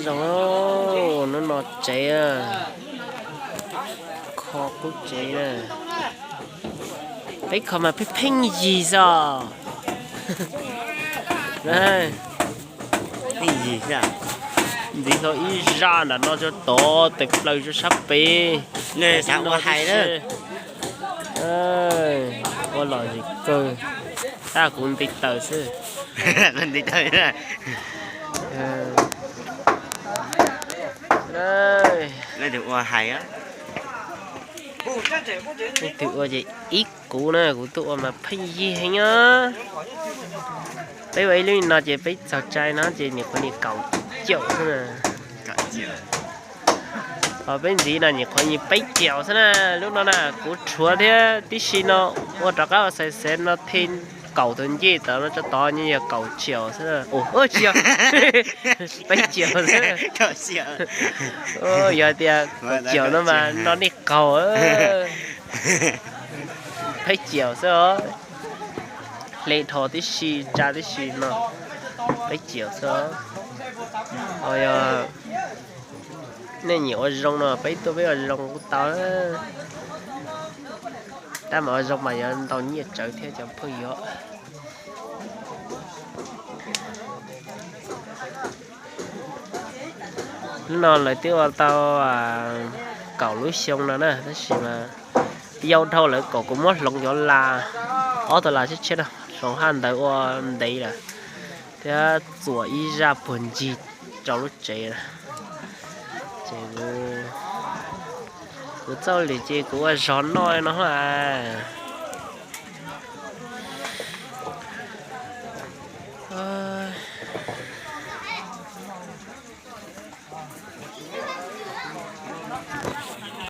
rồi nó cháy à, kho cũng cháy nè, bây giờ mà phải pin gì sao? Này, cái gì vậy? đi thôi ý ra là nó cho to, tịch lời cho sắp bê. Nè sao có hay đó? Ơi, có lời gì cơ? Ta cũng đi tờ chứ. Mình đi tới rồi. Đây, Lên được qua hay á. tụi gì ít cũ nè, của tụi mà pin gì hay nhá. Bây giờ lúc nào chị bây giờ trai nó chị nhiều con đi cầu chịu thế nè. Ở bên gì là nhiều con đi bây chịu thế nè, lúc đó nè, của chúa thế, tí xí nó,我找个谁nó thiên cầu tuần gì, tao nó cho to như là cầu chiều thế nè. Ủa, chiều, bây chiều thế nè. Cầu chiều. Giờ thì cầu chiều nó mà nó đi cầu á, bây chiều sao? Lấy thò tí xí, ra tí xí nó, bây chiều sao? Ôi nên nhiều rong nó bây tôi bây giờ rong của tao đó, ta mà rong mà giờ tao nhiệt trở theo chẳng phải gì hết. Nó lại tiêu tao cầu lúa xong nữa nè, thế gì mà dâu thâu lại cầu cũng mất lông gió là, ở tôi là chết đâu, xong han tới qua đấy là, thế rùa ý ra buồn gì trong lúc chạy là, chạy vô, cứ cho lì chị cũng gió nói nó à.